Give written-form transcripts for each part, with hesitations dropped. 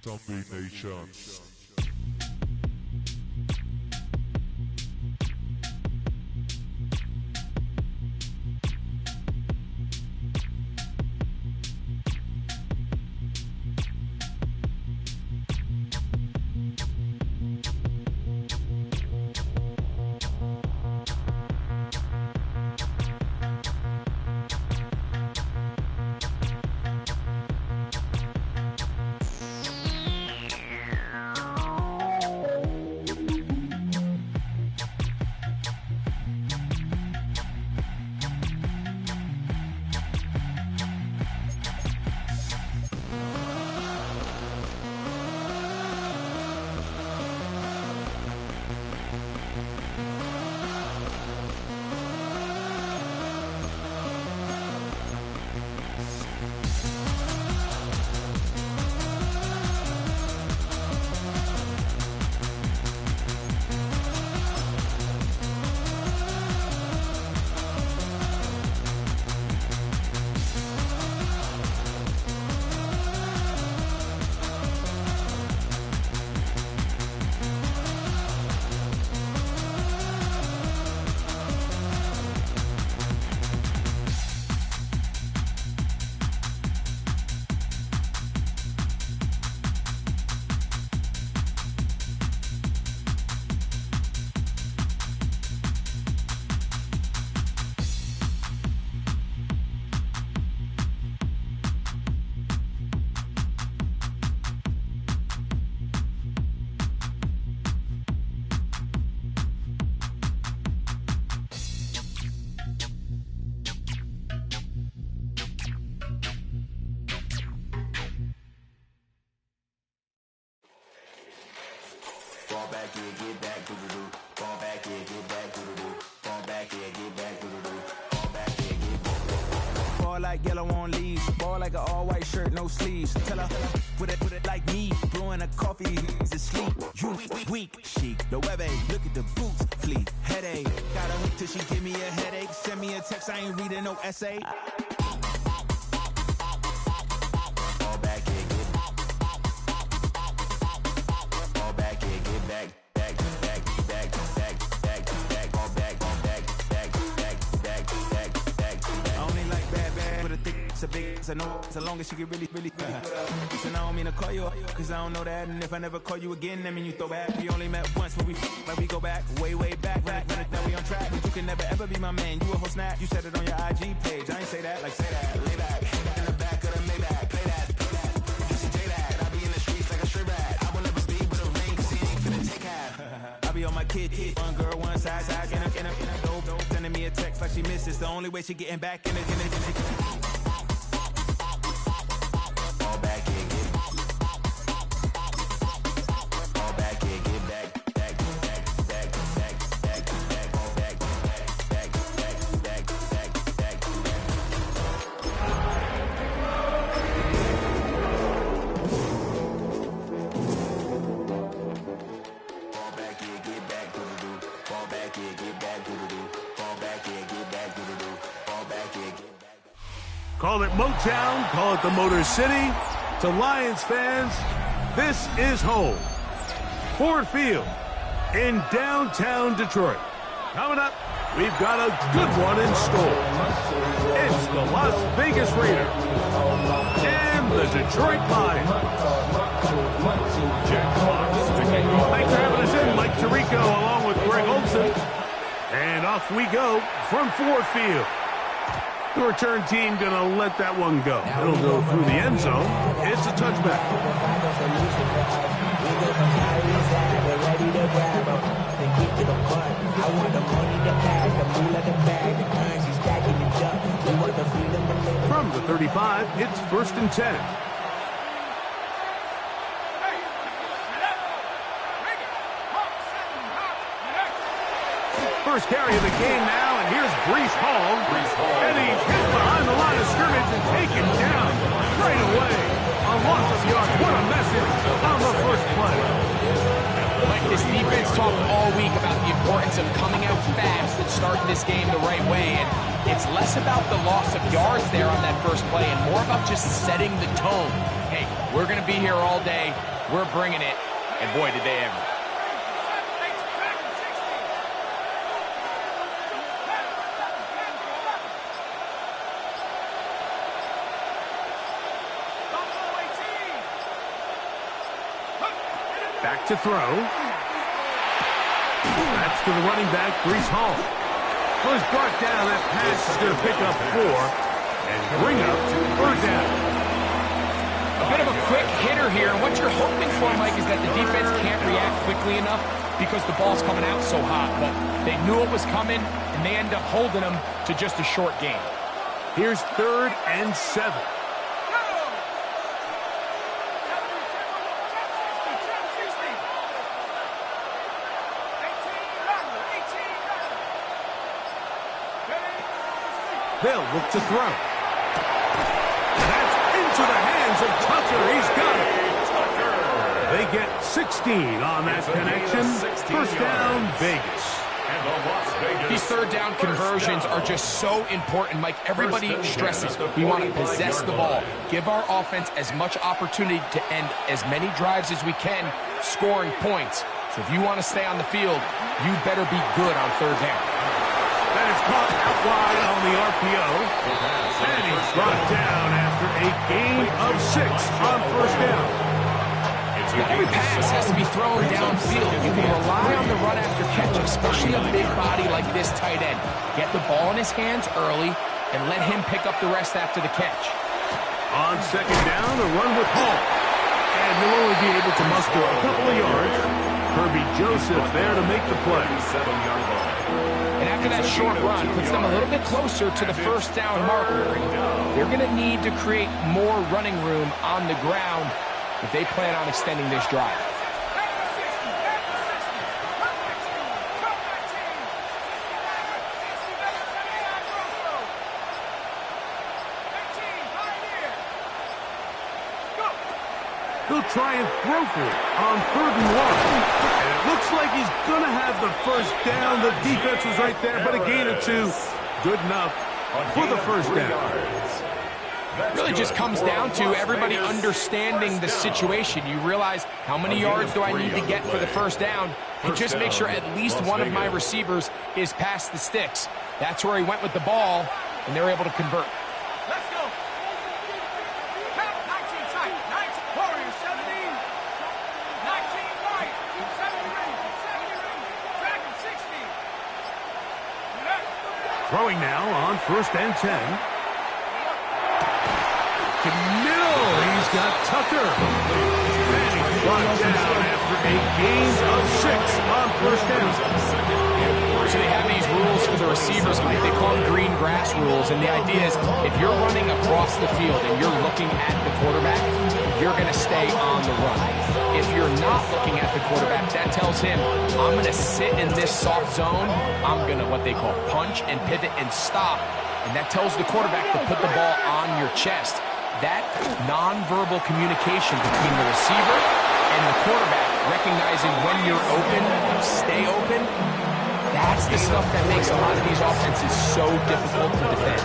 Zombie Nation. Fall back here, get back, doo-doo-doo. Fall back here, get back, doo-doo-doo. Fall back here, get back, doo-doo-doo. Fall back here, get back. Ball like yellow on leaves. Ball like an all-white shirt, no sleeves. Tell her, put it like me. Blowing a coffee, he's asleep. You weak, chic. The webby, look at the boots, fleet. Headache, got a hook till she give me a headache. Send me a text, I ain't reading no essay. I know as long as she get really and I don't mean to call you up, cause I don't know that. And if I never call you again, that mean you throw back. We only met once when we go back, way back. Run it, now we on track. But you can never ever be my man. You a whole snap, you said it on your IG page. I ain't say that, like say that. Lay back, in the back of the Maybach. Play that. You see J that. I be in the streets like a strip rat. I will never speak with a ring, cause he ain't finna take half. I be on my kid. One girl, one side, in a dope. Sending me a text like she misses. The only way she getting back in it. Call it Motown, call it the Motor City. To Lions fans, this is home. Ford Field in downtown Detroit. Coming up, we've got a good one in store. It's the Las Vegas Raiders and the Detroit Lions. Thanks for having us in, Mike Tirico, along with Greg Olson. And off we go from Ford Field. The return team going to let that one go. It'll go through the end zone. It's a touchback. From the 35, it's 1st and 10. First carry of the game now, and here's Breece Hall. And he's hit behind the line of scrimmage and taken down right away. A loss of yards. What a message on the first play. Like this defense talked all week about the importance of coming out fast and starting this game the right way. And it's less about the loss of yards there on that first play and more about just setting the tone. Hey, we're going to be here all day. we're bringing it, and boy, did they ever. Back to throw. That's to the running back, Breece Hall. Well, he's brought down. That pass is going to pick up 4 and bring up 3rd down. A bit of a quick hitter here, and what you're hoping for, Mike, is that the defense can't react quickly enough because the ball's coming out so hot, but they knew it was coming, and they end up holding them to just a short gain. Here's 3rd and 7. They'll look to throw. That's into the hands of Tucker. He's got it. They get 16 on that connection. 1st down, Vegas. These 3rd down conversions are just so important, Mike. Everybody stresses we want to possess the ball, give our offense as much opportunity to end as many drives as we can, scoring points. So if you want to stay on the field, you better be good on 3rd down. That is caught out wide on the RPO. And he's brought down after a gain of 6 on 1st down. Every pass has to be thrown downfield. You can rely on the run after catch, especially a big body like this tight end. Get the ball in his hands early and let him pick up the rest after the catch. On 2nd down, a run with Hall. And he'll only be able to muster a couple of yards. Kirby Joseph there to make the play. 7-yard line. And after that short run, puts them a little bit closer to the 1st down marker. They're going to need to create more running room on the ground if they plan on extending this drive. He'll try and throw for it on 3rd and 1. And it looks like he's going to have the 1st down. The defense was right there, but a gain of 2. Good enough for the 1st down. Really just comes down to everybody understanding the situation. You realize how many yards do I need to get for the 1st down, and just make sure at least one of my receivers is past the sticks. That's where he went with the ball, and they were able to convert. Let's go. 19 tight. 19 Warriors 17. 19 right. 70 ring. 70 ring. Dragon 60. Throwing now on 1st and 10. To middle, he's got Tucker. And he's brought down after a gain of 6 on 1st down. So they have these rules for the receivers, Mike. They call them green grass rules, and the idea is if you're running across the field and you're looking at the quarterback, you're going to stay on the run. If you're not looking at the quarterback, that tells him, I'm going to sit in this soft zone. I'm going to, what they call, punch and pivot and stop, and that tells the quarterback to put the ball on your chest. That nonverbal communication between the receiver and the quarterback, recognizing when you're open, stay open, that's the stuff that makes a lot of these offenses so difficult to defend.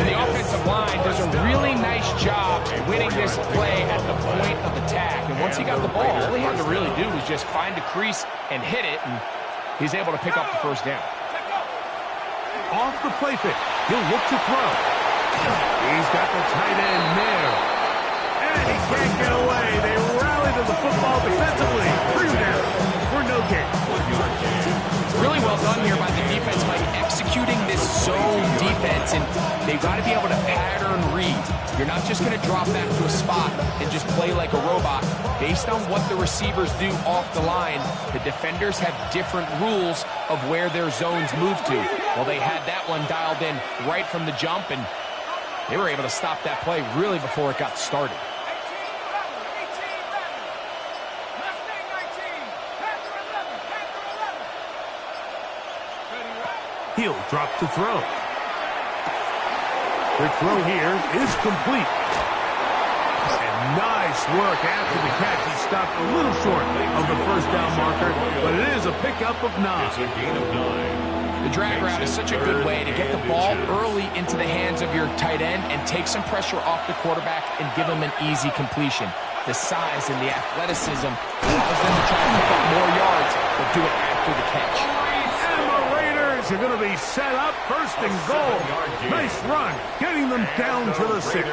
And the offensive line does a really nice job winning this play at the point of attack. And once he got the ball, all he had to really do was just find a crease and hit it, and he's able to pick up the 1st down. Off the play fake, he'll look to throw. He's got the tight end there. And he can't get away. They rally to the football defensively. 3 down for no gain. Really well done here by the defense by executing this zone defense, and they've got to be able to pattern read. You're not just going to drop back to a spot and just play like a robot. Based on what the receivers do off the line, the defenders have different rules of where their zones move to. Well, they had that one dialed in right from the jump, and they were able to stop that play really before it got started. He'll drop to throw. The throw here is complete. And nice work after the catch. He stopped a little short of the 1st down marker, but it is a pickup of 9. It's a gain of 9. The drag route is such a good way to get the ball early into the hands of your tight end and take some pressure off the quarterback and give him an easy completion. the size and the athleticism allows them to try to pick up more yards, but do it after the catch. And the Raiders are going to be set up first and goal. Nice run, getting them down to the 6.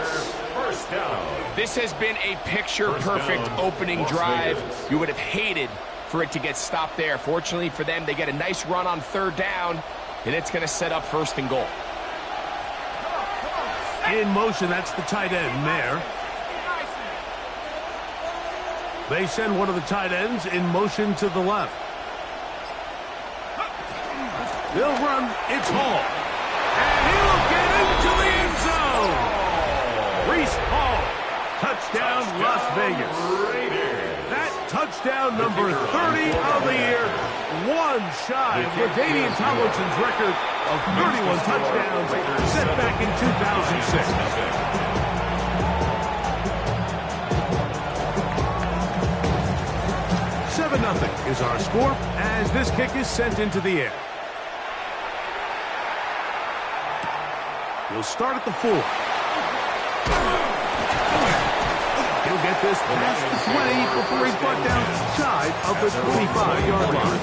First down. This has been a picture-perfect opening drive. You would have hated for it to get stopped there. Fortunately for them, they get a nice run on 3rd down, and it's going to set up 1st and goal. In motion, that's the tight end, Mayer. They send one of the tight ends in motion to the left. They'll run, it's Hall. And he'll get into the end zone. Reese Hall, touchdown Las Vegas. That touchdown number 30 of the year, one shy for Damian Tomlinson's record of 31 touchdowns set back in 2006. 7-0 is our score as this kick is sent into the air. He'll start at the 4. He'll get this past the 20 before he's brought down shy of the 25-yard line.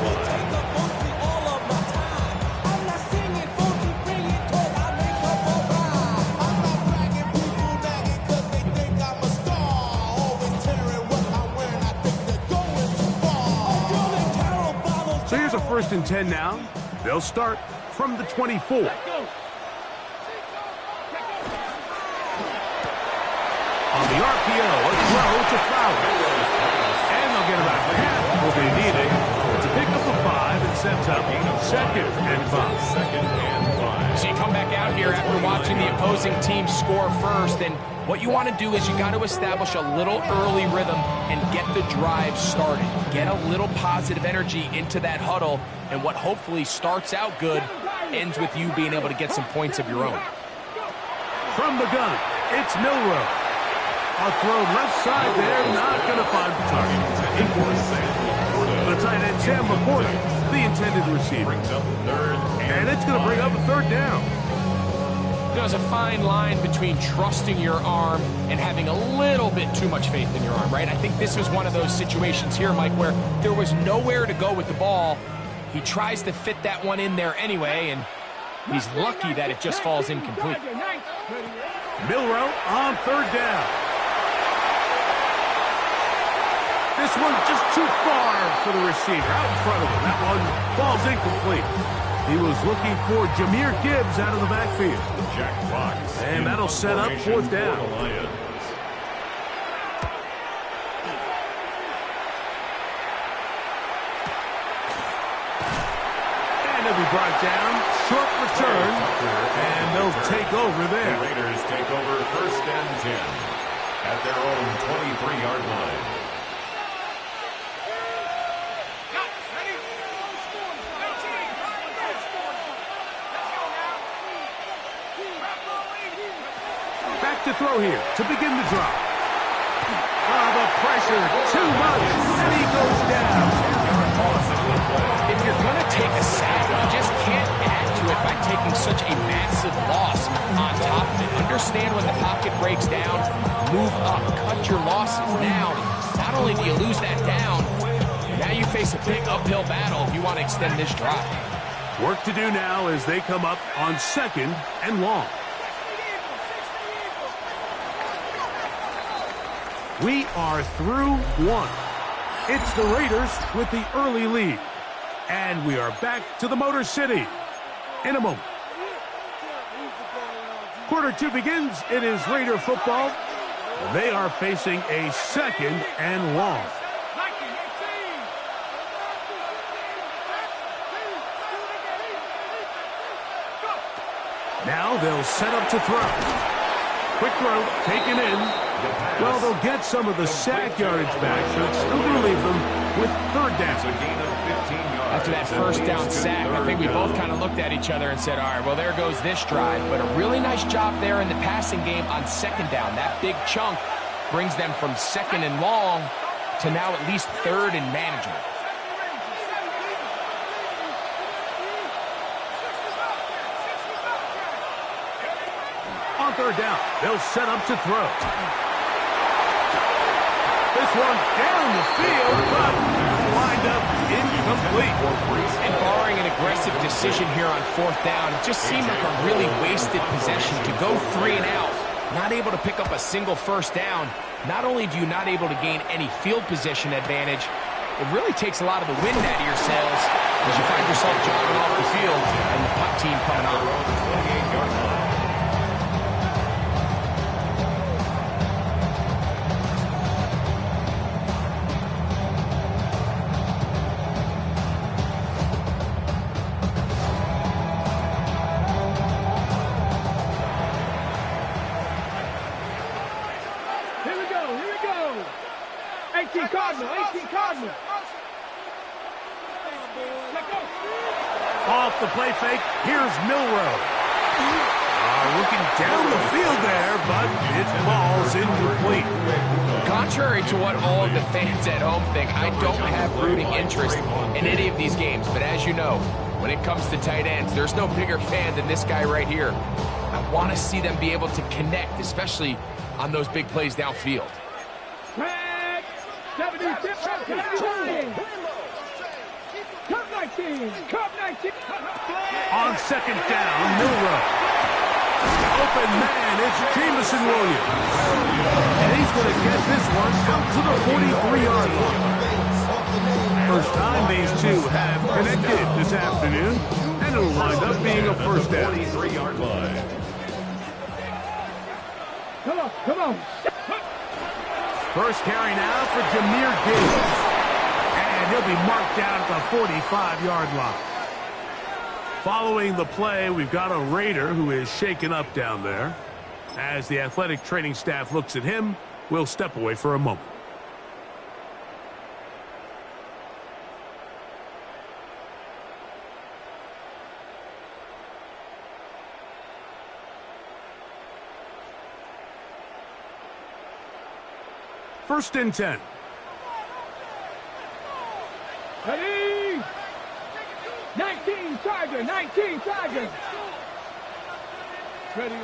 So here's a 1st and 10 now. They'll start from the 24. On the RPO, a throw to Fowler. And they'll get about half what they needed to pick up a 5 and sets up 2nd and 5. So you come back out here after watching the opposing team score first, and what you want to do is you got to establish a little early rhythm and get the drive started. Get a little positive energy into that huddle, and what hopefully starts out good ends with you being able to get some points of your own. From the gun, it's Milroe. A throw left side there, not going to find the target. The tight end, Sam McCourty, the intended receiver. And it's going to bring up a 3rd down. There's a fine line between trusting your arm and having a little bit too much faith in your arm, right? I think this was one of those situations here, Mike, where there was nowhere to go with the ball. He tries to fit that one in there anyway, and he's lucky that it just falls incomplete. Milroe on 3rd down. This one just too far for the receiver, out in front of him. That one falls incomplete. He was looking for Jahmyr Gibbs out of the backfield. Jack Fox. And that'll set up 4th down. And he'll be brought down. Short return. And they'll take over there. The Raiders take over 1st and 10 at their own 23-yard line. To throw here to begin the drop. Oh, the pressure, too much, and he goes down. If you're going to take a sack, you just can't add to it by taking such a massive loss on top of it. Understand when the pocket breaks down, move up, cut your losses. Now, not only do you lose that down, now you face a big uphill battle if you want to extend this drive. Work to do now as they come up on 2nd and long. We are through 1. It's the Raiders with the early lead. And we are back to the Motor City in a moment. Quarter 2 begins. It is Raider football. They are facing a 2nd and long. Now they'll set up to throw. Quick throw, taken in. Well, they'll get some of the sack yardage back, but it's still going to leave them with 3rd down. After that 1st down sack, I think we both kind of looked at each other and said, all right, well, there goes this drive. But a really nice job there in the passing game on 2nd down. That big chunk brings them from 2nd and long to now at least 3rd and manageable. On 3rd down, they'll set up to throw. This one down the field, but lined up incomplete. And barring an aggressive decision here on fourth down, it just seemed like a really wasted possession to go 3 and out. Not able to pick up a single first down. Not only do you not able to gain any field position advantage, it really takes a lot of the wind out of your sails as you find yourself jogging off the field and the punt team coming on. 28-yard line. Off the play fake, here's Milroe. Looking down the field there, but it falls incomplete. Contrary to what all of the fans at home think, I don't have rooting interest in any of these games. But as you know, when it comes to tight ends, there's no bigger fan than this guy right here. I want to see them be able to connect, especially on those big plays downfield. On second down, Milroe. Open man, it's Jameson Williams. And he's going to get this one out to the 43-yard line. First time these two have connected this afternoon, and it'll wind up being a first down. 43-yard line. Come on. First carry now for Jahmyr Gibbs. And he'll be marked down at the 45-yard line. Following the play, we've got a Raider who is shaken up down there. As the athletic training staff looks at him, we'll step away for a moment. First and 10. Ready? 19 Charger. Ready?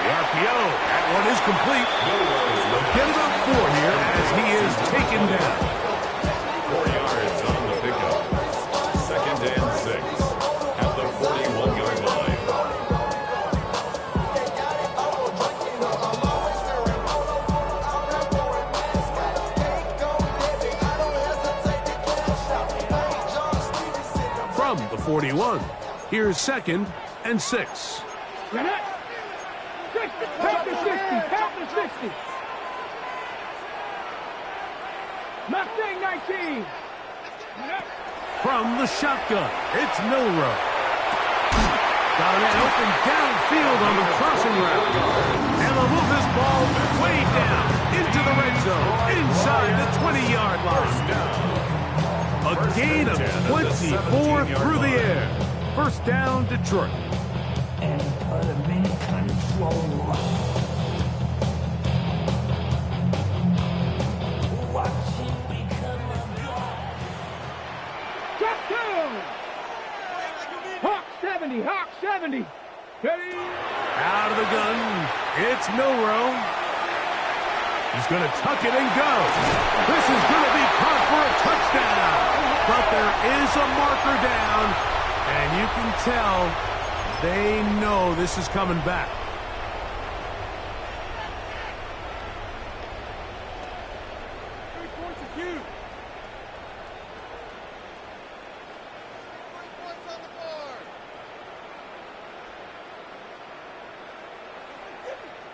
The RPO, that one is complete. They'll get it up 4 here as he is taken down. 4 yards on the pickup. Second and 6 at the 41-yard line. From the 41, here's second and 6. Count the 60. Mustang 19. From the shotgun, it's Milroe. Got a man open downfield on the crossing route. And they'll move this ball way down into the red zone, inside the 20-yard line. A gain of 24 through the air. First down, Detroit. And put him in control. Watch him become a god. Touchdown! Hawk 70. Ready? Out of the gun, it's Milroe. He's going to tuck it and go. This is going to be caught for a touchdown. But there is a marker down, and you can tell they know this is coming back.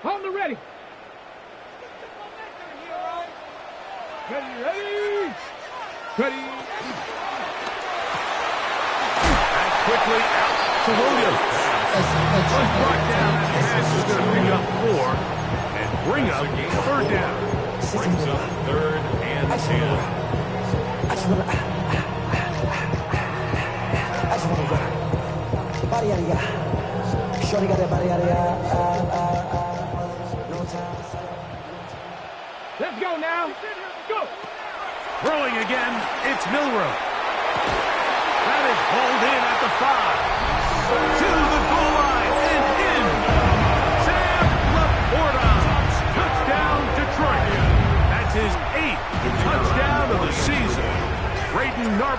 On the ready. Ready. Back quickly out to Williams. First brought down, and the pass is going to bring up 4 and bring up third down. Brings up third and 10. I just want to run. Body area. Shorty got that body area. No time. Let's go now. Go. Throwing again, it's Milroe. That is hauled in at the 5. To the goal line and in. Sam Laporta. Touchdown, Detroit.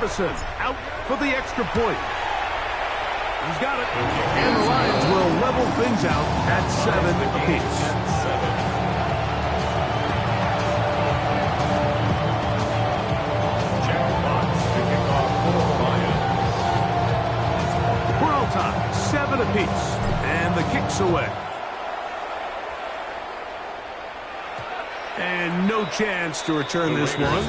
Jefferson out for the extra point. He's got it. And the Lions will level things out at 7 apiece. Jack Fox to kick off for the Lions. We're all tied, 7 apiece. And the kick's away. And no chance to return this one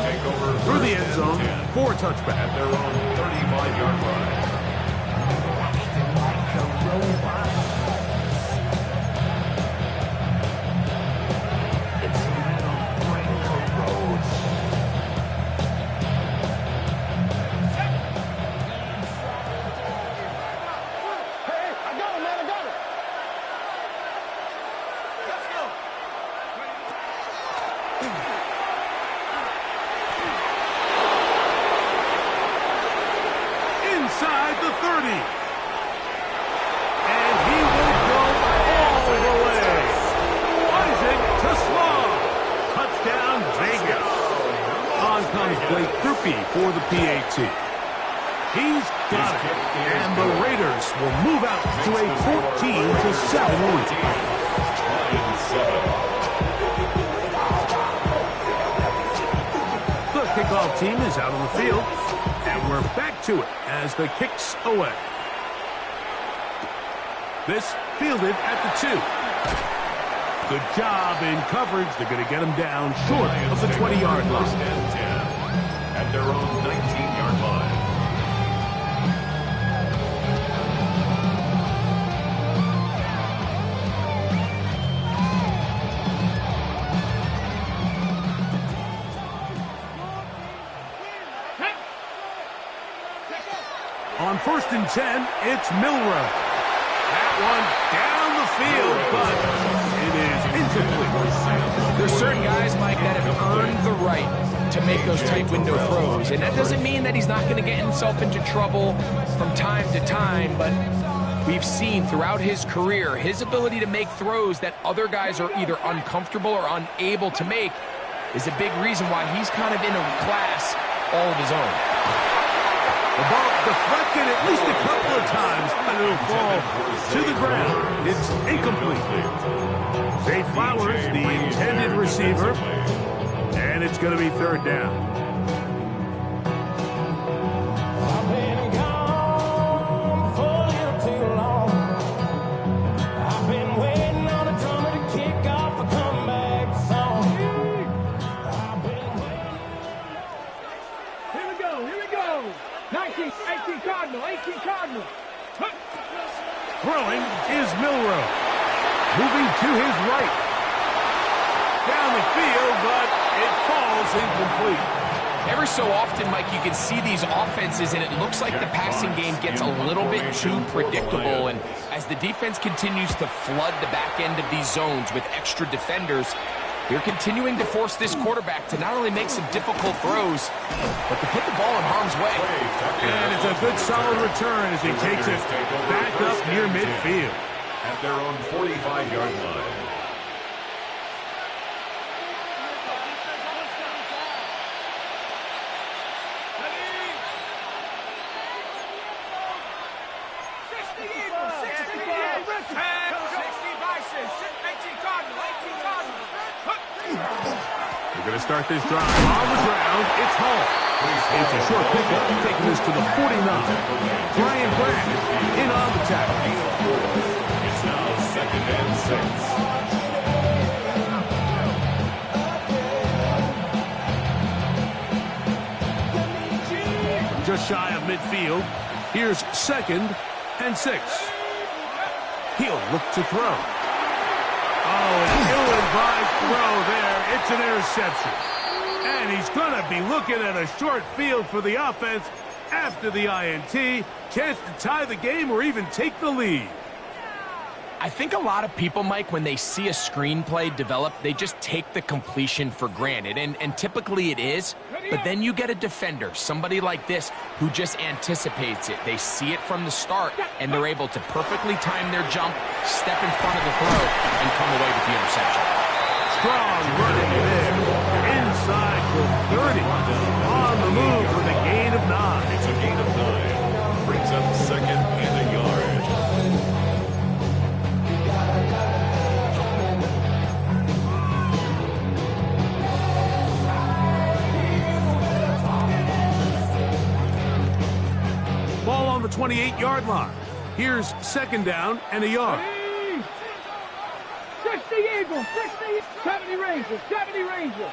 through the end zone for a touchback. At their own 35-yard line. Inside the 30. And he will go all the way. Isaac to Small. Touchdown, Vegas. On comes Blake Krupe for the PAT. He's got it. And the Raiders will move out to a 14-7 lead. Lions 7. The kickoff team is out on the field. And we're back to it as the kick's away. This fielded at the 2. Good job in coverage. They're going to get him down short of the 20-yard line. First and 10 at their own 19-yard line. On first and 10, it's Milroe. That one down the field, but it is incomplete. There's certain guys, Mike, that have earned the right to make those tight window throws. And that doesn't mean that he's not going to get himself into trouble from time to time, but we've seen throughout his career his ability to make throws that other guys are either uncomfortable or unable to make is a big reason why he's kind of in a class all of his own. The ball deflected at least a couple of times, and it'll fall to the ground. It's incomplete. Zay Flowers, the intended receiver, and it's going to be third down. I've been gone for a little too long. I've been waiting on a drummer to kick off a comeback song. I've been waiting. Here we go, here we go. 19, 18 Cardinal, 18 Cardinal. Huh. Throwing is Milroe. Moving to his right. Down the field, but it falls incomplete. Every so often, Mike, you can see these offenses, and it looks like the passing game gets a little bit too predictable. And as the defense continues to flood the back end of these zones with extra defenders, they're continuing to force this quarterback to not only make some difficult throws, but to put the ball in harm's way. And it's a good solid return as he takes it back up near midfield. At their own 45-yard line. We're going to start this drive on the ground. It's Hall. It's a short pickup, taking this to the 49. Brian Branch in on the tackle. It's now 2nd and 6. Just shy of midfield. Here's 2nd and 6. He'll look to throw. Oh, an ill-advised throw there. It's an interception. And he's going to be looking at a short field for the offense after the INT. Chance to tie the game or even take the lead. I think a lot of people, Mike, when they see a screenplay develop, they just take the completion for granted. And typically it is. But then you get a defender, somebody like this, who just anticipates it. They see it from the start, and they're able to perfectly time their jump, step in front of the throw, and come away with the interception. Strong running there. Inside the 30. On the move with a gain of 9. the 28-yard line. Here's second down and a yard. 60 Eagles, 60, 70 Rangers, 70 Rangers.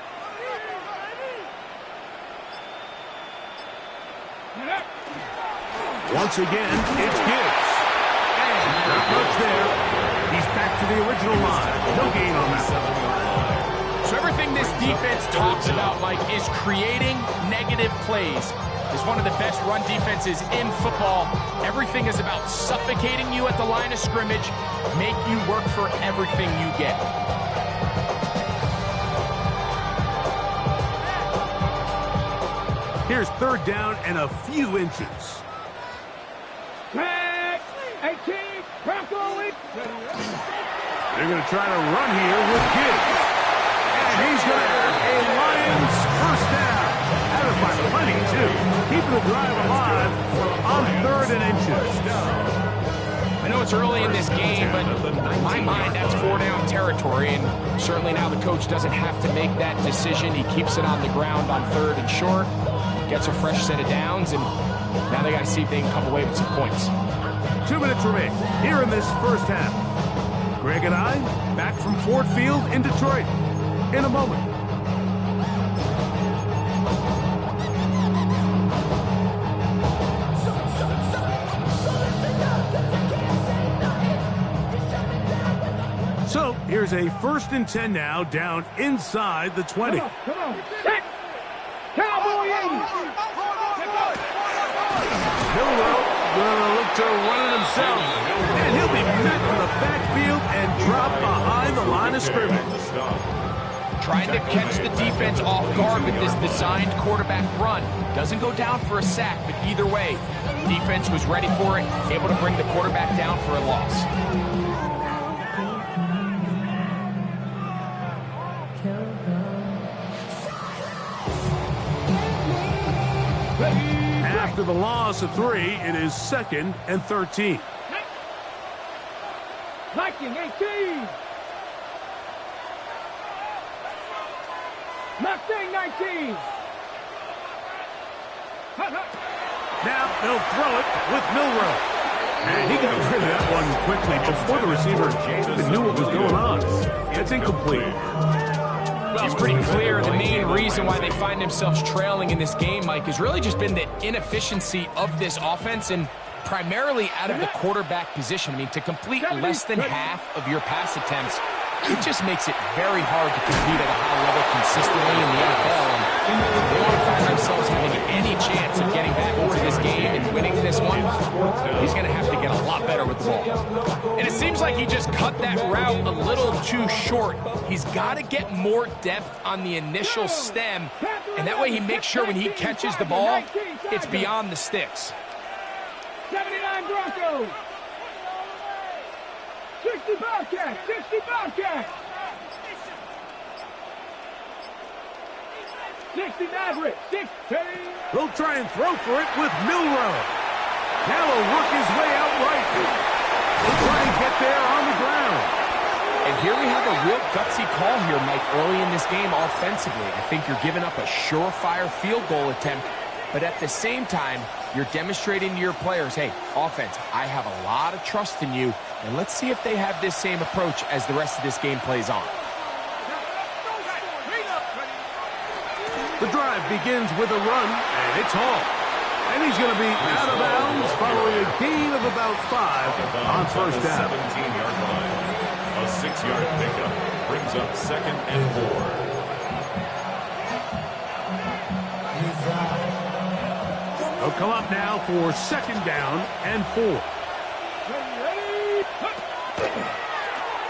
Once again, it's Gibbs. And not much there. He's back to the original line. No gain on that. So everything this defense talks about, Mike, is creating negative plays. It's one of the best run defenses in football. Everything is about suffocating you at the line of scrimmage, make you work for everything you get. Here's third down and a few inches. Tag, 18, Bronco. They're going to try to run here with Gibbs. And he's going to have a Lions first down. Out of by plenty, too. Keeping the drive alive on third and inches. I know it's early in this game, but in my mind, that's 4-down territory, and certainly now the coach doesn't have to make that decision. He keeps it on the ground on third and short, gets a fresh set of downs, and now they got to see if they can come away with some points. 2 minutes remain here in this first half. Greg and I back from Ford Field in Detroit in a moment. So here's a 1st and 10 now, down inside the 20. Come on. Set. Cowboy 80. Milroe gonna look to run it himself, and he'll be met in the backfield and dropped behind the line of scrimmage. Trying to catch the defense off guard with this designed quarterback run. Doesn't go down for a sack, but either way, defense was ready for it, able to bring the quarterback down for a loss. After the loss of 3, it is 2nd and 13. Viking 18. Mustang 19. Now they'll throw it with Milroe. And he got rid of that one quickly before the receiver even knew what was going on. It's incomplete. Well, it's pretty clear the main reason why they find themselves trailing in this game, Mike, has really just been the inefficiency of this offense and primarily out of the quarterback position. I mean, to complete less than half of your pass attempts, it just makes it very hard to compete at a high level consistently in the NFL. And they want to find themselves having any chance of getting back into this game and winning this one. He's going to have to get a lot better with the ball. And it seems like he just cut that route a little too short. He's got to get more depth on the initial stem, and that way he makes sure when he catches the ball, it's beyond the sticks. 79 Broncos. 60 Bobcats. 60 Bobcats. 60 Mavericks. 60. He'll try and throw for it with Milroe. Now he'll work his way out right. He'll try and get there on the ground. And here we have a real gutsy call here, Mike, early in this game offensively. I think you're giving up a surefire field goal attempt, but at the same time, you're demonstrating to your players, hey, offense, I have a lot of trust in you, and let's see if they have this same approach as the rest of this game plays on. The drive begins with a run, and it's Hall. And he's going to be out of bounds following a gain of about 5 on first down. 17-yard line. A 6-yard pickup brings up 2nd and 4. They'll come up now for 2nd down and 4.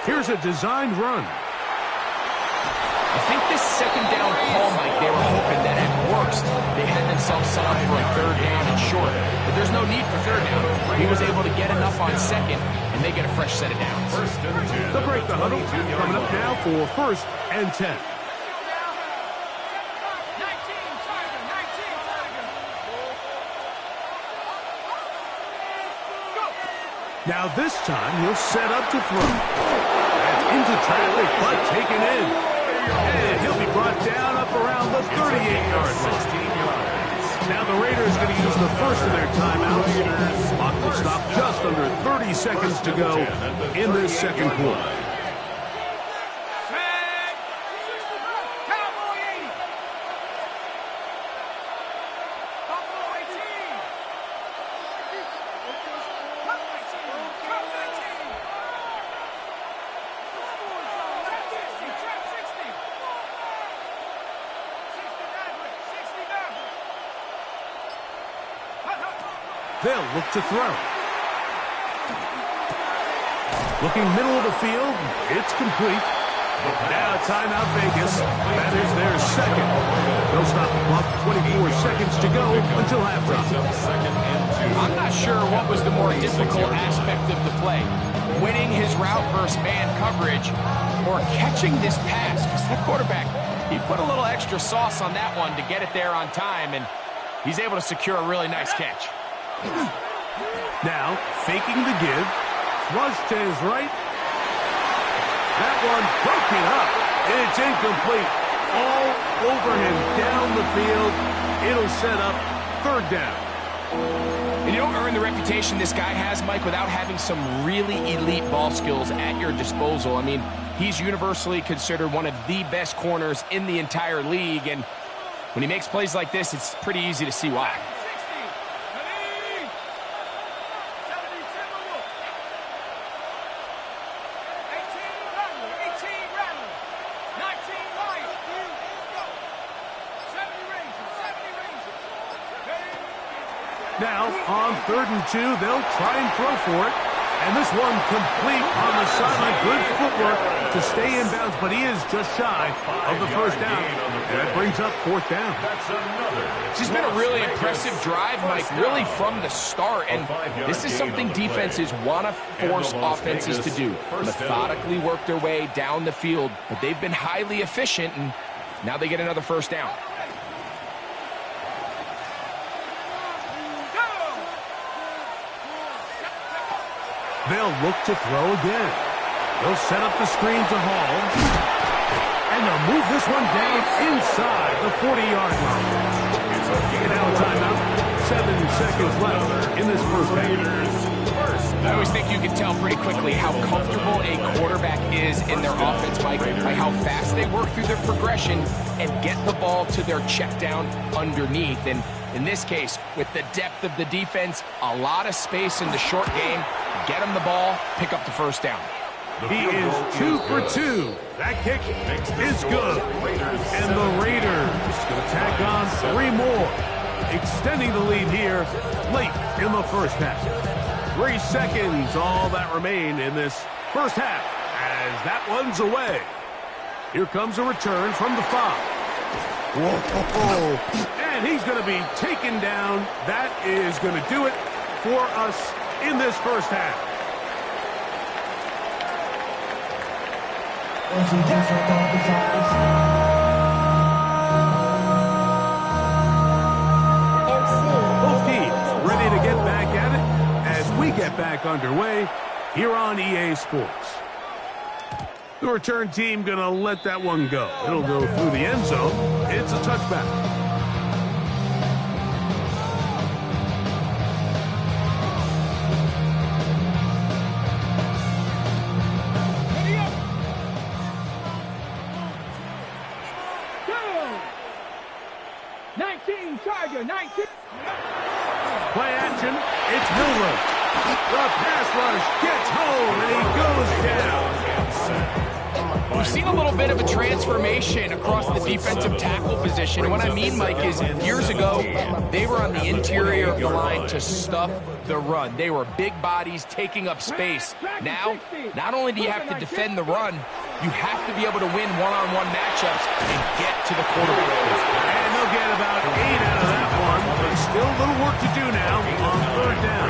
Here's a designed run. I think this 2nd down call, Mike, they were hoping that at worst they had themselves set up for a 3rd down and short. But there's no need for 3rd down. He was able to get enough on 2nd, and they get a fresh set of downs. They'll break the huddle. Coming up now for 1st and 10. Now this time he'll set up to throw. That's into traffic, but taken in. And he'll be brought down up around the 38-yard line. 16 yards. Now the Raiders going to use the first of their timeouts. Clock will stop just under 30 seconds to go in this second quarter. They'll look to throw. Looking middle of the field. It's complete. Now timeout Vegas. That is their second. They'll stop the clock. 24 seconds to go until halftime. I'm not sure what was the more difficult aspect of the play. Winning his route versus man coverage or catching this pass. Because the quarterback, he put a little extra sauce on that one to get it there on time. And he's able to secure a really nice catch. Now, faking the give. Flush to his right. That one broken up. It's incomplete. All over him down the field. It'll set up third down. And you don't earn the reputation this guy has, Mike, without having some really elite ball skills at your disposal. I mean, he's universally considered one of the best corners in the entire league. And when he makes plays like this, it's pretty easy to see why. Now, on 3rd and 2, they'll try and throw for it. And this one complete on the sideline. Good footwork to stay in bounds, but he is just shy of the first down. And that brings up 4th down. This has been a really impressive drive, Mike, really from the start. And this is something defenses want to force offenses to do. Methodically work their way down the field, but they've been highly efficient, and now they get another first down. They'll look to throw again. They'll set up the screen to Hall. And they'll move this one down inside the 40-yard line. And now a timeout. 7 seconds left in this first half. I always think you can tell pretty quickly how comfortable a quarterback is in their offense, Mike, by how fast they work through their progression and get the ball to their check down underneath. And in this case, with the depth of the defense, a lot of space in the short game, get him the ball, pick up the first down. He is 2 for 2. That kick is good. And the Raiders going to tack on 3 more, extending the lead here late in the first half. 3 seconds, all that remain in this first half as that one's away. Here comes a return from the 5. Whoa. And he's going to be taken down. That is going to do it for us in this first half. Both teams ready to get back at it as we get back underway here on EA Sports. The return team going to let that one go. It'll go through the end zone. It's a touchback. Charger, 19. Play action. It's Miller. The pass rush gets home, and he goes down. We've seen a little bit of a transformation across the defensive tackle position. And what I mean, Mike, is years ago, they were on the interior of the line to stuff the run. They were big bodies taking up space. Now, not only do you have to defend the run, you have to be able to win one-on-one matchups and get to the quarterback. And they'll get about 8 out of that one, but still a little work to do now on 3rd down.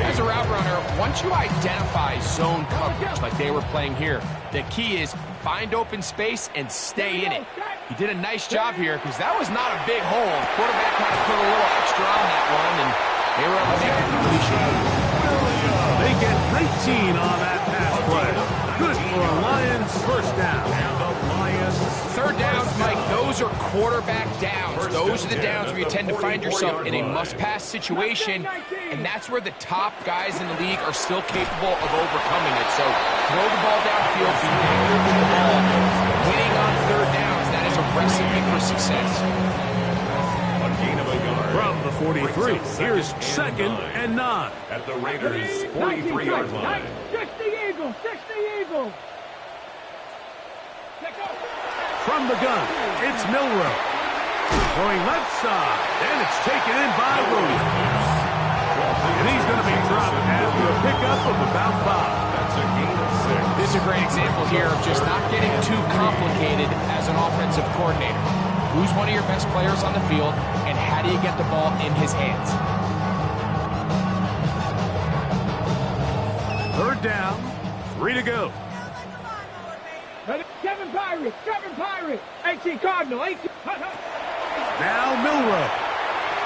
As a route runner, once you identify zone coverage like they were playing here, the key is find open space and stay in it. He did a nice job here because that was not a big hole. Quarterback kind of put a little extra on that one, and they were able to make the completion. They get 19 on that pass play. Good for a Lions first down. Third downs, Mike, those Those are quarterback downs. Those are the downs where you tend to find yourself in a must-pass situation, and that's where the top guys in the league are still capable of overcoming it. So throw the ball downfield, be accurate with the ball. Winning on third downs, that is a recipe for success. A gain of a yard. From the 43, here's 2nd and 9. At the Raiders' 43-yard line. 60 Eagles, 60 Eagles. From the gun, it's Milrow. Going left side, and it's taken in by Williams. And he's going to be dropped after a pickup of about 5. That's a gain of 6. This is a great example here of just not getting too complicated as an offensive coordinator. Who's one of your best players on the field, and how do you get the ball in his hands? 3rd down, 3 to go. Kevin Pirate, 18 Cardinal, 18. Now Milrow,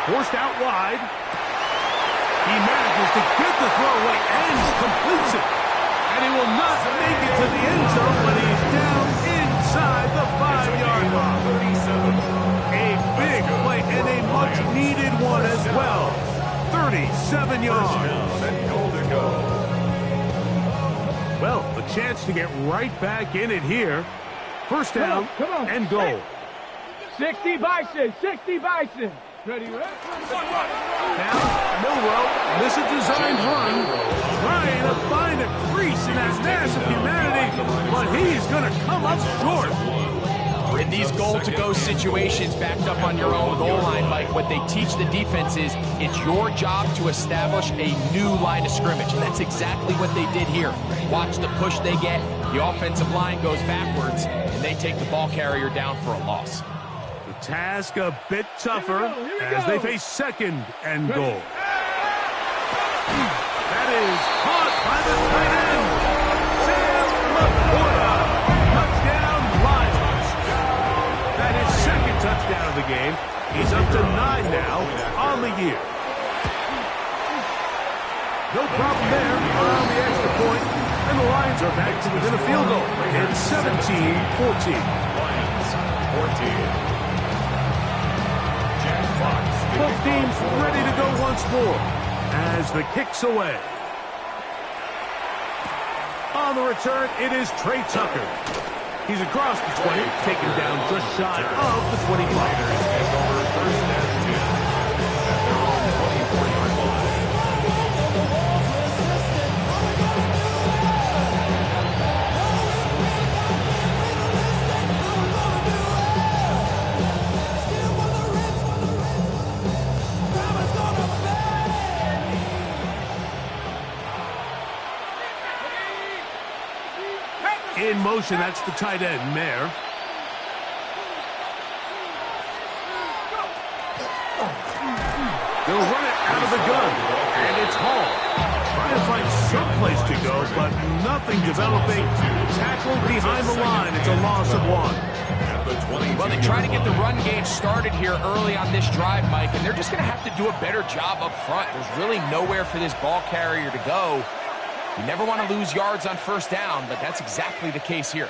forced out wide. He manages to get the throw away and completes it. And he will not make it to the end zone when he's down inside the 5-yard line. A big play and a much-needed one as well. 37 yards. And goal to go. Well, a chance to get right back in it here. 1st down and goal. 60 Bison, 60 Bison. Ready, Rick? Now, Milrow, this is a designed run, trying to find a crease in that mass of humanity, but he's going to come up short. In these goal-to-go situations backed up on your own goal line, Mike, what they teach the defense is it's your job to establish a new line of scrimmage, and that's exactly what they did here. Watch the push they get. The offensive line goes backwards, and they take the ball carrier down for a loss. The task a bit tougher as they face 2nd and goal. That is caught by the tight end, Sam Laporta. Touchdown, Lions. That is 2nd touchdown of the game. He's up to 9 now on the year. No problem there around the extra point, and the Lions are back to within a field goal. It's 17-14. Lions, 14. Jack Fox. Both teams ready to go once more as the kick's away. On the return, it is Trey Tucker. He's across the 20, taken down just shy of the 25. Raiders take over 1st and 10 at their own 24-yard line. In motion, that's the tight end, Mayer. They'll run it out of the gun, and it's Hall. Trying to find some place to go, but nothing developing. Tackled behind the line. It's a loss of 1. Well, they try to get the run game started here early on this drive, Mike, and they're just going to have to do a better job up front. There's really nowhere for this ball carrier to go. You never want to lose yards on 1st down, but that's exactly the case here.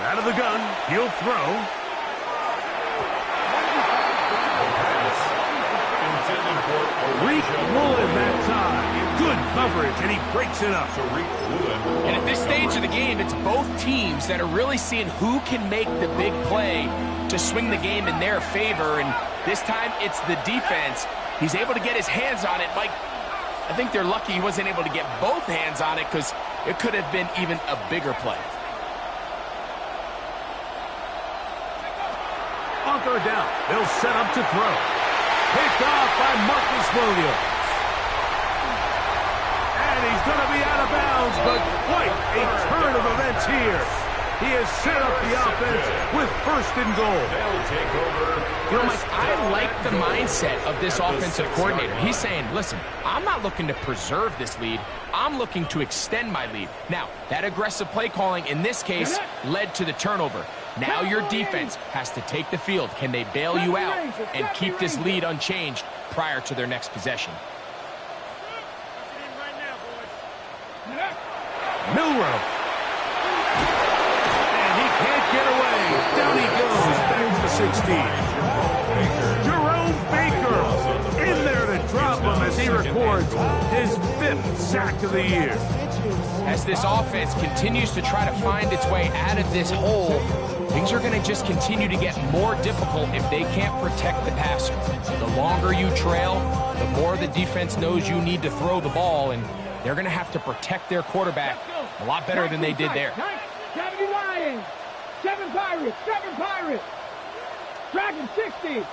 Out of the gun, he'll throw. Reek Woolen that time. Good coverage, and he breaks it up. And at this stage of the game, it's both teams that are really seeing who can make the big play to swing the game in their favor. And this time, it's the defense. He's able to get his hands on it. Mike, I think they're lucky he wasn't able to get both hands on it because it could have been even a bigger play. On 3rd down, they'll set up to throw. Picked off by Marcus Williams. And he's going to be out of bounds, but quite a turn of events here. He has set up the offense with 1st and goal. They'll take over. You know, Mike, I like the mindset of this offensive coordinator. He's saying, listen, I'm not looking to preserve this lead. I'm looking to extend my lead. Now, that aggressive play calling in this case led to the turnover. Now your defense has to take the field. Can they bail you out and keep this lead unchanged prior to their next possession? Milrow. And he can't get away. Down he goes. Back to 16. Jerome Baker in there to drop him as he records his 5th sack of the year. As this offense continues to try to find its way out of this hole, things are going to just continue to get more difficult if they can't protect the passer. The longer you trail, the more the defense knows you need to throw the ball, and they're going to have to protect their quarterback a lot better than they did there. 70 Lions, 7 Pirates, 7 Pirates. Dragon 60.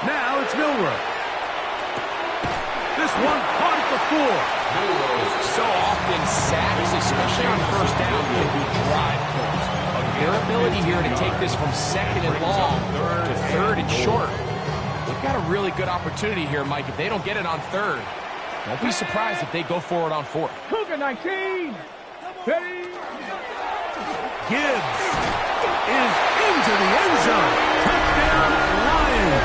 Now it's Milrow. This one caught at the 4. So often sacks, especially on first down, can be drive kills. Their ability here to take this from 2nd and long to 3rd and short. They've got a really good opportunity here, Mike. If they don't get it on 3rd, don't be surprised if they go for it on 4th. Cougar 19. Ready. Gibbs is into the end zone. Touchdown, Lions.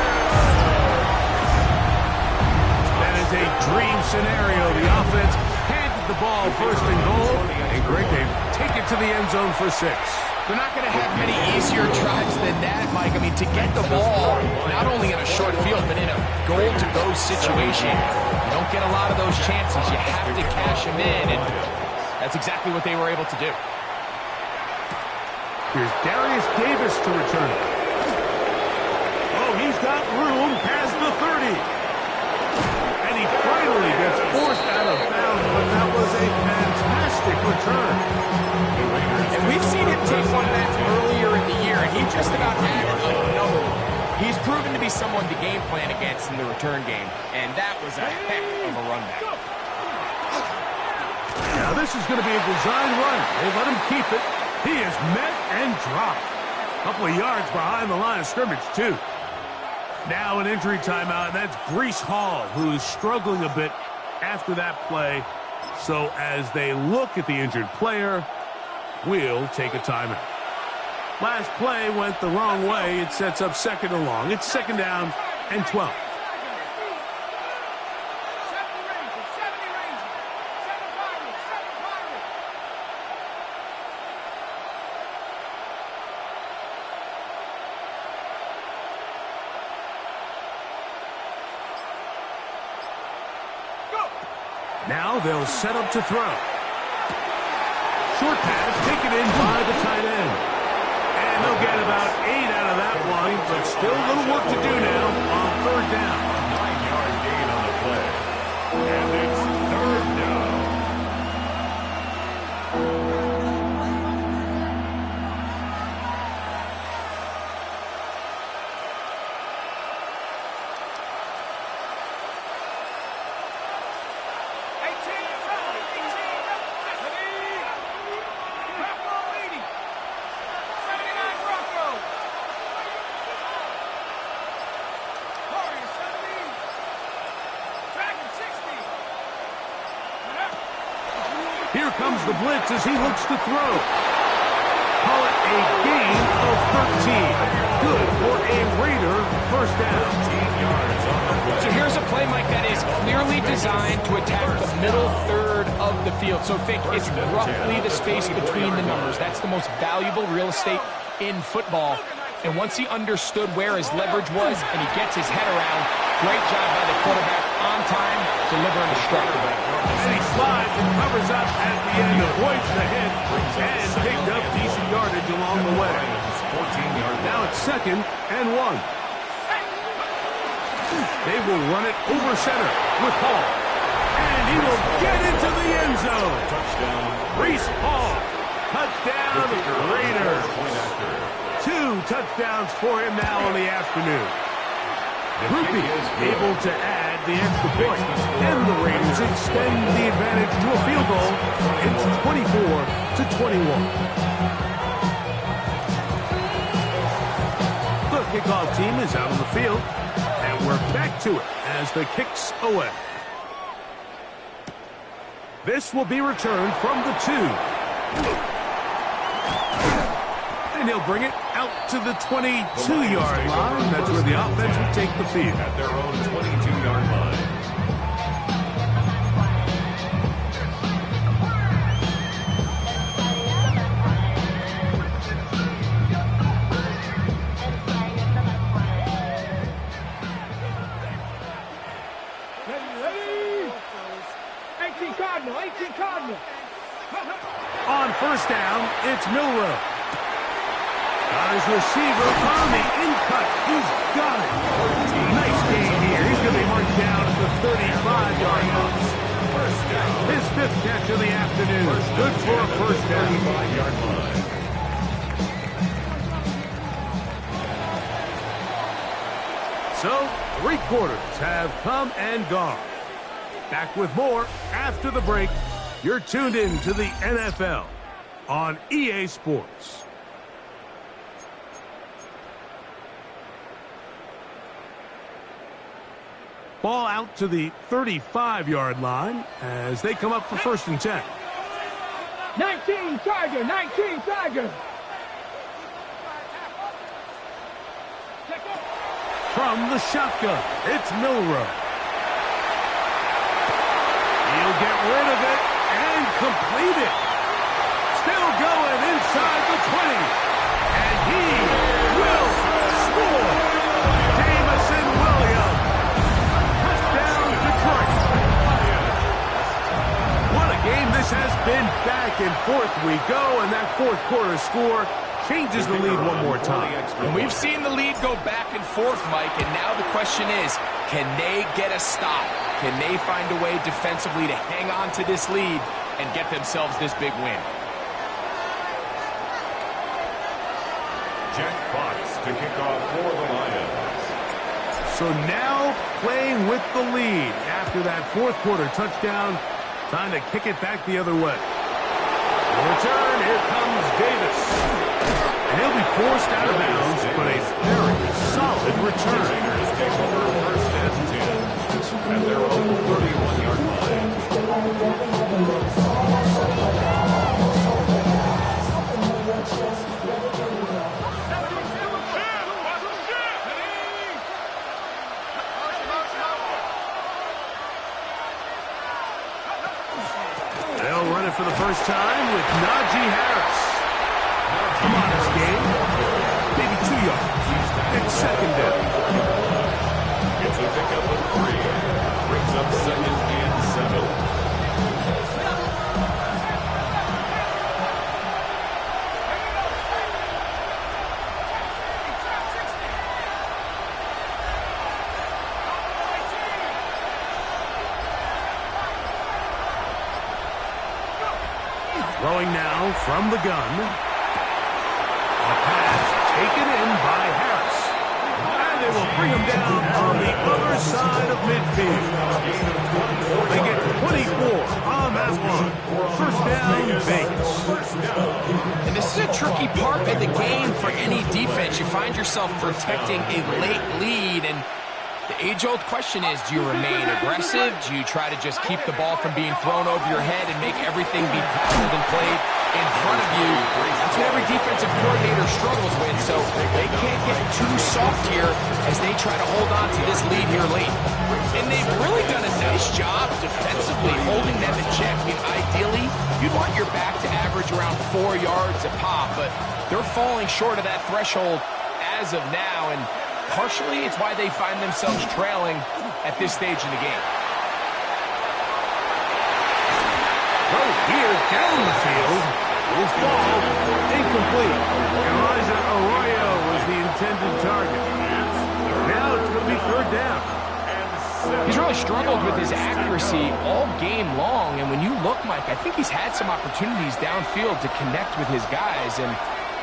That is a dream scenario. The offense handed the ball 1st and goal, and Greg, they take it to the end zone for 6. They're not going to have many easier drives than that, Mike. I mean, to get the ball, not only in a short field, but in a goal-to-go situation, you don't get a lot of those chances. You have to cash them in, and that's exactly what they were able to do. Here's Darius Davis to return it. Oh, he's got room past the 30. And he finally gets forced out of bounds, but that was a fantastic return. And we've seen him take one back earlier in the year, and he just about had another one. He's proven to be someone to game plan against in the return game, and that was a heck of a run back. Now this is going to be a design run. They let him keep it. He is met and dropped. A couple of yards behind the line of scrimmage, too. Now an injury timeout, and that's Breece Hall, who is struggling a bit after that play. So as they look at the injured player, we'll take a timeout. Last play went the wrong way. It sets up 2nd and long. It's 2nd down and 12. Now they'll set up to throw. Short pass taken in by the tight end. And they'll get about 8 out of that one, but still a little work to do now on 3rd down. A 9-yard gain on the play. And it's 3rd down. Here comes the blitz as he looks to throw. Call it a gain of 13. Good for a Raider 1st down. 13 yards on the play. So here's a play, Mike, that is clearly designed to attack the middle 3rd of the field. So think it's roughly the space between the numbers. That's the most valuable real estate in football. And once he understood where his leverage was and he gets his head around, great job by the quarterback on time, delivering a strike. And he slides and covers up at the end, avoids the hit, and picked up decent yardage along the way. 14 yards. Now it's 2nd and 1. They will run it over center with Hall. And he will get into the end zone. Touchdown. Breece Hall. Touchdown, Raiders. 2 touchdowns for him now in the afternoon. Rupi able to add the extra point, and the Raiders extend the advantage to a field goal. It's 24-21. The kickoff team is out on the field, and we're back to it as the kick's away. This will be returned from the 2. And he'll bring it out to the 22-yard line. That's where the offense will take the field. At their own 22-yard line. It's Milroe. Got his receiver on the in-cut. He's got it. Nice game here. He's going to be marked down at the 35-yard line. His 5th catch of the afternoon. Good for a first down. 35-yard line. So, 3 quarters have come and gone. Back with more after the break. You're tuned in to the NFL on EA Sports. Ball out to the 35-yard line as they come up for 1st and 10. 19 Charger, 19 Charger. From the shotgun, it's Milroe. He'll get rid of it and complete it. Still going inside the 20. And he will score. Jamison Williams. Touchdown, Detroit. What a game this has been. Back and forth we go, and that 4th quarter score changes the lead one more time. And we've seen the lead go back and forth, Mike, and now the question is, can they get a stop? Can they find a way defensively to hang on to this lead and get themselves this big win? Jack Fox to kick off for the Lions. So now playing with the lead after that 4th quarter touchdown, time to kick it back the other way. Return, here comes Davis. And he'll be forced out of bounds, but a very solid return. Raiders take over 1st and 10 at their own 31-yard line. They'll run it for the first time with Najee Harris. A modest game, maybe 2 yards. It's 2nd down. It's a pickup of 3. Brings up 2nd and 7. Throwing now from the gun. A pass taken in by Harris. And they will bring him down on the other side of midfield. They get 24 on that one. 1st down, Vegas. And this is a tricky part of the game for any defense. You find yourself protecting a late lead, and the age-old question is, do you remain aggressive? Do you try to just keep the ball from being thrown over your head and make everything be tackled and played in front of you? That's what every defensive coordinator struggles with, so they can't get too soft here as they try to hold on to this lead here late. And they've really done a nice job defensively holding them in check. I mean, ideally, you'd want your back to average around 4 yards a pop, but they're falling short of that threshold as of now, and partially, it's why they find themselves trailing at this stage in the game. Oh, here down the field will fall incomplete. Elijah Arroyo was the intended target. Now it's going to be 3rd down. He's really struggled with his accuracy all game long, and when you look, Mike, I think he's had some opportunities downfield to connect with his guys, and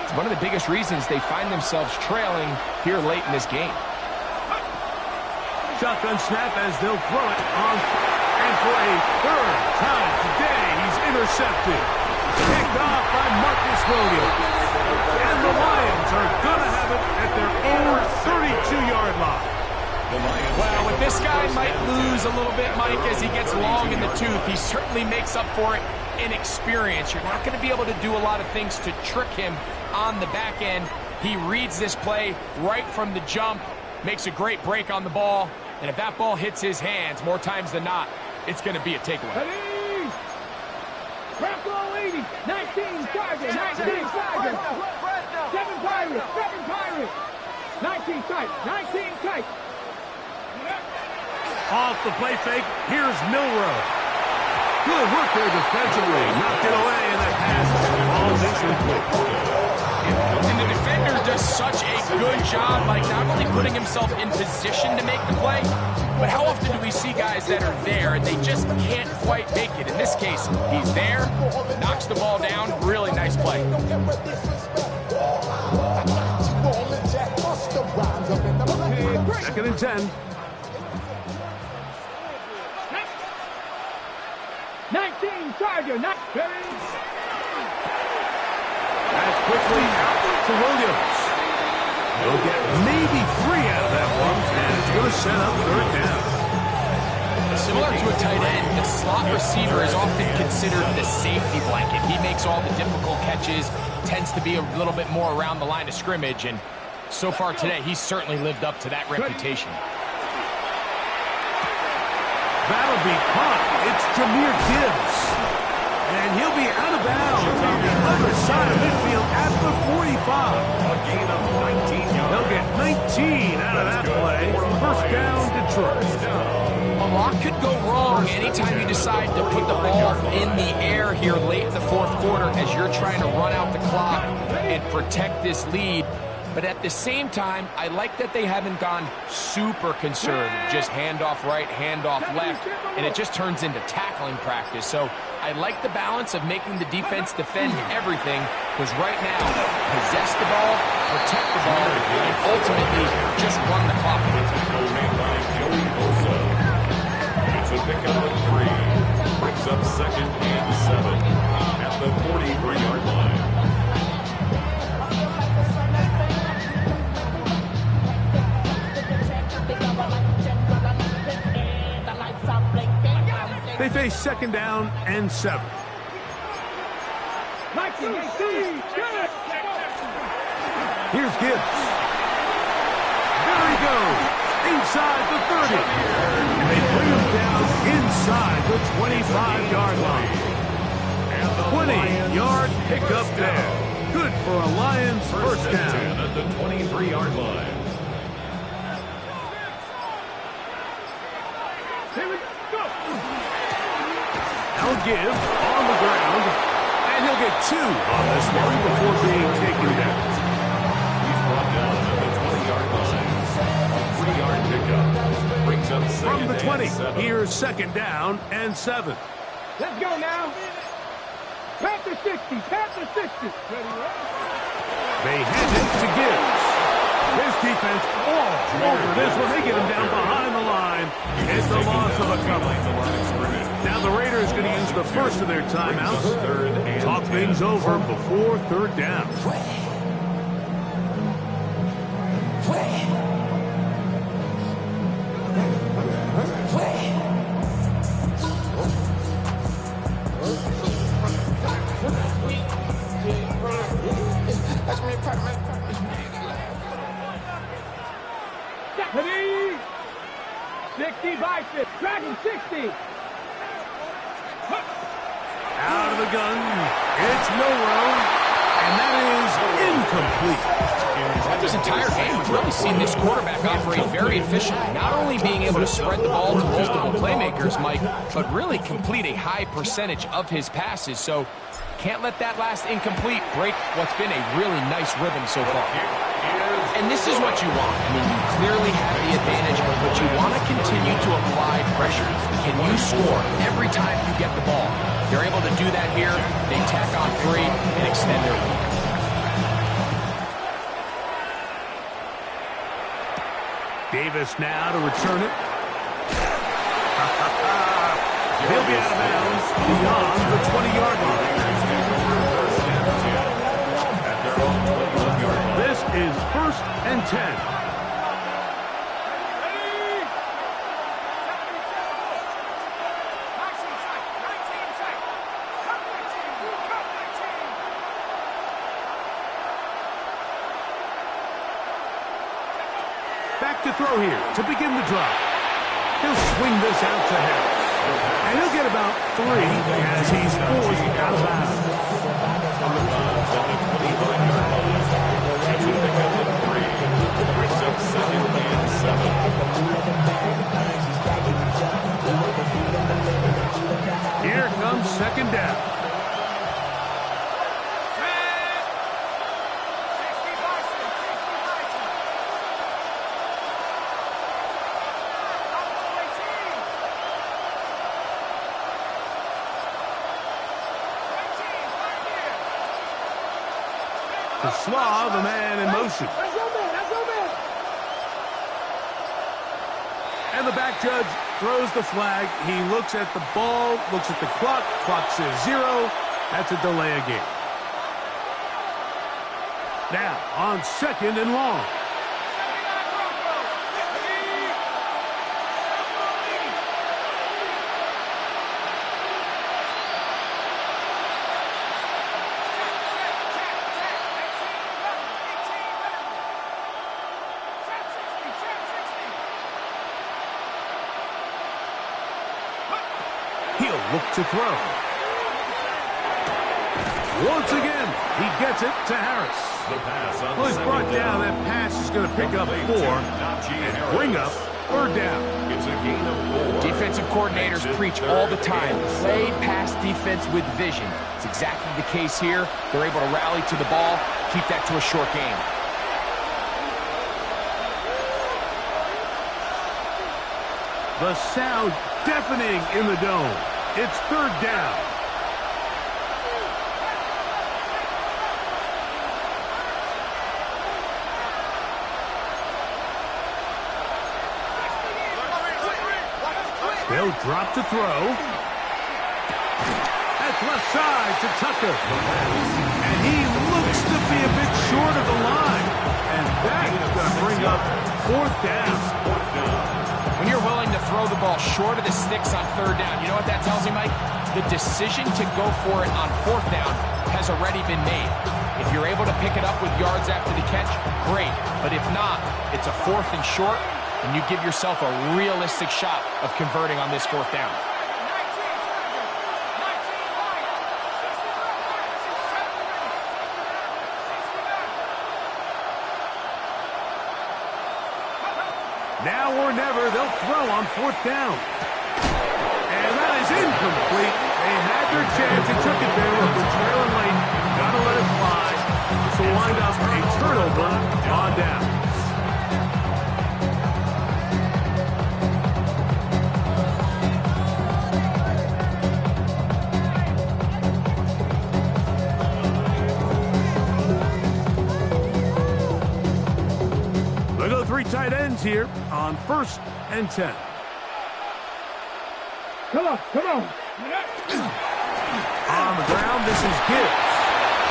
it's one of the biggest reasons they find themselves trailing here late in this game. Shotgun snap as they'll throw it on. And for a 3rd time today, he's intercepted. Picked off by Marcus Williams. And the Lions are going to have it at their own 32-yard line. Well, with this guy might lose a little bit, Mike, as he gets long in the tooth. He certainly makes up for it in experience. You're not going to be able to do a lot of things to trick him on the back end. He reads this play right from the jump, makes a great break on the ball, and if that ball hits his hands more times than not, it's going to be a takeaway. Buffalo 80, 19 Charger, 19 Charger. 7 Pirates, 7 Pirates. 19 tight, 19 tight. Off the play fake, here's Milroe. Good work there defensively. Knocked it away, and that pass falls incomplete. And the defender does such a good job, like not only putting himself in position to make the play, but how often do we see guys that are there and they just can't quite make it? In this case, he's there, knocks the ball down, really nice play. Second and 10. 19 Charger, not That's quickly out to Williams. He'll get maybe 3 out of that one, and it's going to set up third down. Similar to a tight end, the slot receiver is often considered the safety blanket. He makes all the difficult catches, tends to be a little bit more around the line of scrimmage, and so far today, he's certainly lived up to that reputation. That'll be caught. It's Jahmyr Gibbs. And he'll be out of bounds on the other side of midfield at the 45. A gain of 19 yards. They'll get 19 out of that play. First down, Detroit. A lot could go wrong anytime you decide to put the ball in the air here late in the fourth quarter as you're trying to run out the clock and protect this lead. But at the same time, I like that they haven't gone super conservative, just handoff right, handoff left, and it just turns into tackling practice. So I like the balance of making the defense defend everything, because right now, possess the ball, protect the ball, and ultimately just run the clock. Made by Joey Bosa. It's a pickup of 3. Brings up second and 7 at the 43-yard line. They face second down and 7. Here's Gibbs. There he goes. Inside the 30. And they bring him down inside the 25-yard line. 20-yard pickup there. Good for a Lions first down. At the 23-yard line. Now give on the ground, and he'll get 2 on this one before being taken down. He's brought down at the 20-yard line. A 3-yard pickup. Brings up second From the 20, and 7. here's second down and 7. Let's go now. Panther 60, Panther 60. They hand it to Gibbs. His defense all over this one. They get him down behind the line. It's the loss of a couple. Now the Raiders going to use the first of their timeouts. Talk things over before third down. Stephanie! 60 by 6. Dragon 60. Out of the gun, it's Milroe, and that is incomplete. Throughout this entire game, we've really seen this quarterback operate very efficiently, not only being able to spread the ball to multiple playmakers, Mike, but really complete a high percentage of his passes. So can't let that last incomplete break what's been a really nice rhythm so far. And this is what you want. I mean, you clearly have the advantage, but you want to continue to apply pressure. Can you score every time you get the ball? They're able to do that here. They tack on 3 and extend their lead. Davis now to return it. He'll be out of bounds beyond the 20-yard line. This is first and 10. Back to throw here to begin the drive. He'll swing this out to Harris. And he'll get about 3 as he's forced out of bounds. Here to Slav, a man in motion. That's your man. That's your man. And the back judge throws the flag. He looks at the ball, looks at the clock. Clock says 0. That's a delay of game. Now, on 2nd and long. He'll look to throw. Once again, he gets it to Harris. The pass on Well, he's brought down. That pass is going to pick up 4 and bring up 3rd down. It's a gain of 4. Defensive coordinators preach all the time. Play pass defense with vision. It's exactly the case here. They're able to rally to the ball, keep that to a short game. The sound deafening in the dome. It's 3rd down. They'll drop to throw. That's left side to Tucker. And he looks to be a bit short of the line. And that is going to bring up 4th down. When you're willing to throw the ball short of the sticks on 3rd down, you know what that tells you, Mike? The decision to go for it on 4th down has already been made. If you're able to pick it up with yards after the catch, great. But if not, it's a 4th and short, and you give yourself a realistic shot of converting on this 4th down. Now or never, they'll throw on 4th down. And that is incomplete. They had their chance. They took it there. Look, they're trailing late. Gotta let it fly. This will wind up a turnover on down. They'll go 3 tight ends here on 1st and 10. Come on, come on. On the ground, this is Gibbs.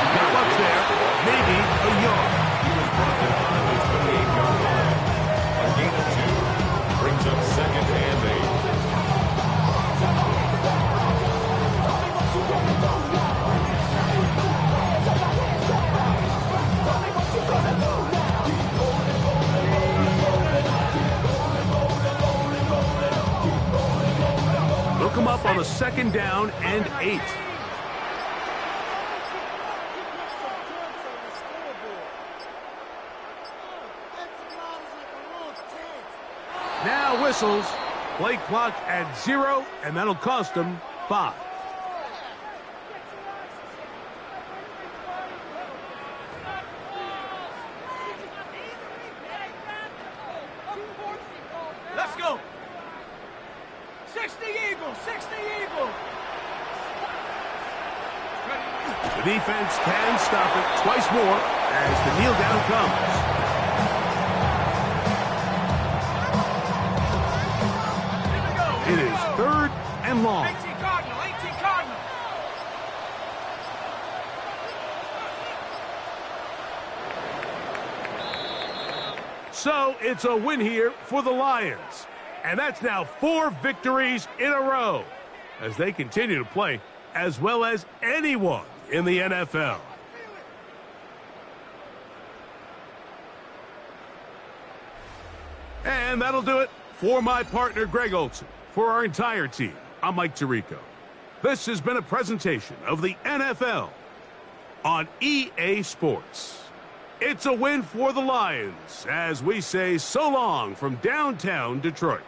Got up there, maybe a yard. He was brought down on the 28-yard line. A gain of 2 brings up 2nd and 8. They'll come up on a 2nd down and 8. Now whistles. Play clock at 0, and that'll cost them 5. Let's go. 60 Eagles, 60 Eagles. The defense can stop it twice more as the kneel down comes. It is 3rd and long. 18 Cardinal, 18 Cardinal. So it's a win here for the Lions. And that's now 4 victories in a row as they continue to play as well as anyone in the NFL. And that'll do it for my partner, Greg Olson. For our entire team, I'm Mike Tirico. This has been a presentation of the NFL on EA Sports. It's a win for the Lions as we say so long from downtown Detroit.